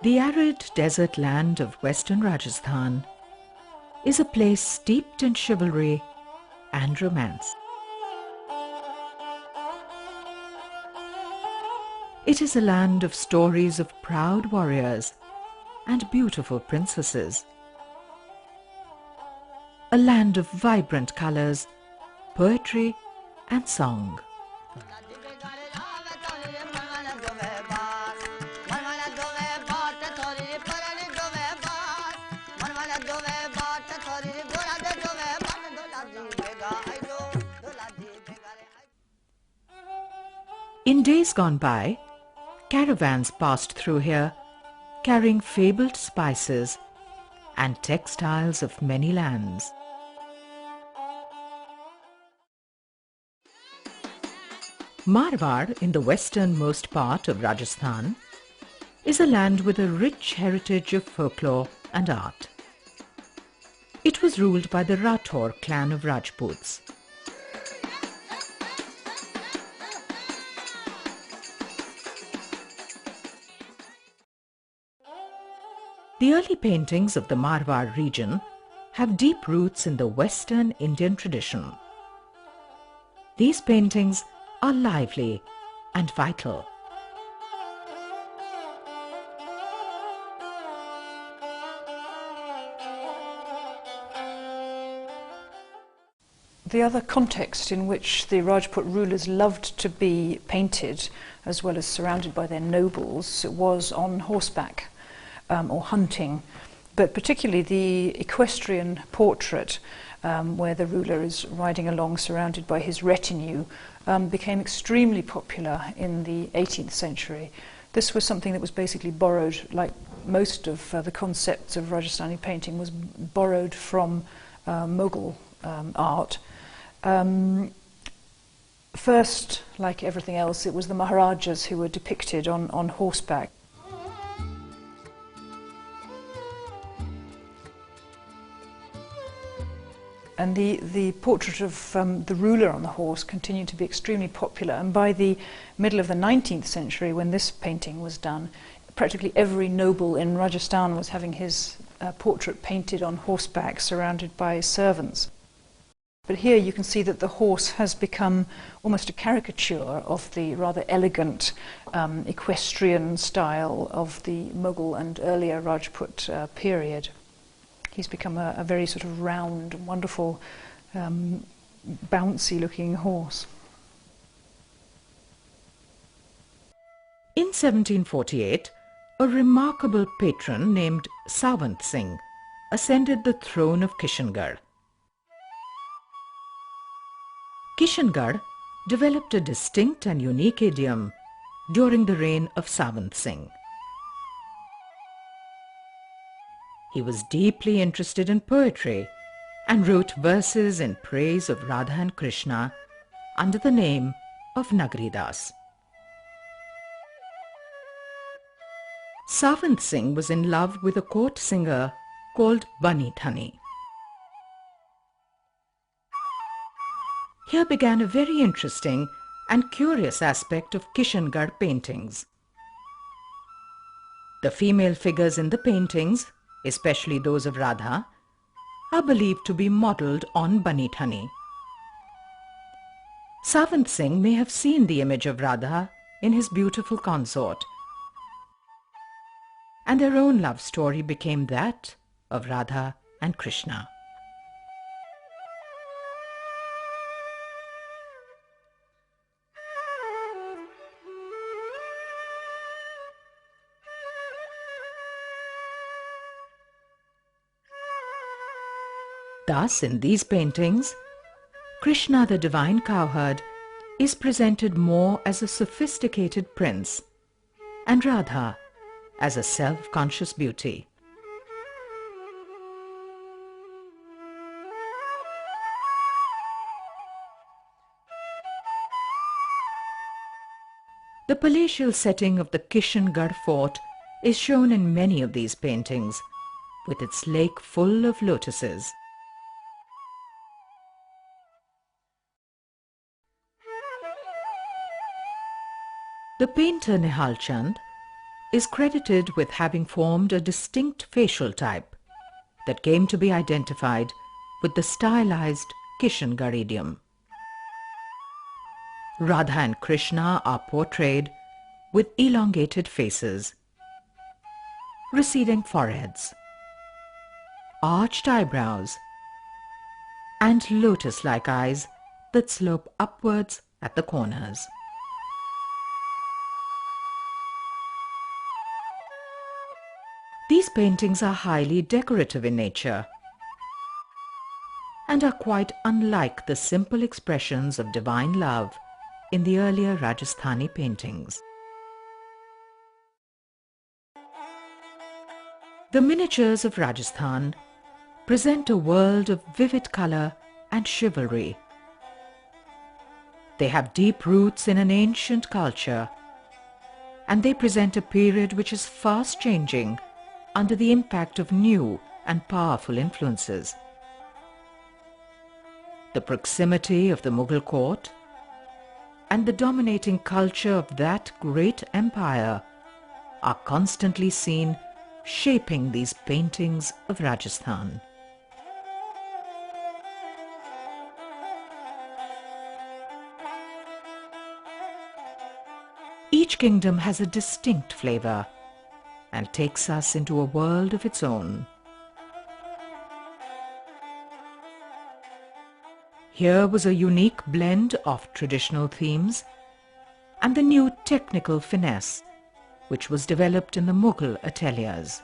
The arid desert land of western Rajasthan is a place steeped in chivalry and romance. It is a land of stories of proud warriors and beautiful princesses. A land of vibrant colors, poetry and song. In days gone by, caravans passed through here, carrying fabled spices and textiles of many lands. Marwar, in the westernmost part of Rajasthan, is a land with a rich heritage of folklore and art. It was ruled by the Rathore clan of Rajputs. The early paintings of the Marwar region have deep roots in the Western Indian tradition. These paintings are lively and vital. The other context in which the Rajput rulers loved to be painted, as well as surrounded by their nobles, was on horseback or hunting, but particularly the equestrian portrait, where the ruler is riding along surrounded by his retinue, became extremely popular in the 18th century. This was something that was basically borrowed, like most of the concepts of Rajasthani painting, was borrowed from Mughal art. First, like everything else, it was the Maharajas who were depicted on horseback. And the portrait of the ruler on the horse continued to be extremely popular. And by the middle of the 19th century, when this painting was done, practically every noble in Rajasthan was having his portrait painted on horseback, surrounded by servants. But here you can see that the horse has become almost a caricature of the rather elegant equestrian style of the Mughal and earlier Rajput period. He's become a very sort of round, wonderful, bouncy-looking horse. In 1748, a remarkable patron named Savant Singh ascended the throne of Kishangarh. Kishangarh developed a distinct and unique idiom during the reign of Savant Singh. He was deeply interested in poetry and wrote verses in praise of Radha and Krishna under the name of Nagaridas. Savant Singh was in love with a court singer called Bani Thani. Here began a very interesting and curious aspect of Kishangarh paintings. The female figures in the paintings, especially those of Radha, are believed to be modelled on Bani Thani. Savant Singh may have seen the image of Radha in his beautiful consort, and their own love story became that of Radha and Krishna. Thus, in these paintings, Krishna, the divine cowherd, is presented more as a sophisticated prince, and Radha as a self-conscious beauty. The palatial setting of the Kishangarh fort is shown in many of these paintings, with its lake full of lotuses. The painter Nihal Chand is credited with having formed a distinct facial type that came to be identified with the stylized Kishangarh idiom. Radha and Krishna are portrayed with elongated faces, receding foreheads, arched eyebrows, and lotus-like eyes that slope upwards at the corners. These paintings are highly decorative in nature and are quite unlike the simple expressions of divine love in the earlier Rajasthani paintings. The miniatures of Rajasthan present a world of vivid colour and chivalry. They have deep roots in an ancient culture, and they present a period which is fast changing under the impact of new and powerful influences. The proximity of the Mughal court and the dominating culture of that great empire are constantly seen shaping these paintings of Rajasthan. Each kingdom has a distinct flavour and takes us into a world of its own. Here was a unique blend of traditional themes and the new technical finesse which was developed in the Mughal ateliers.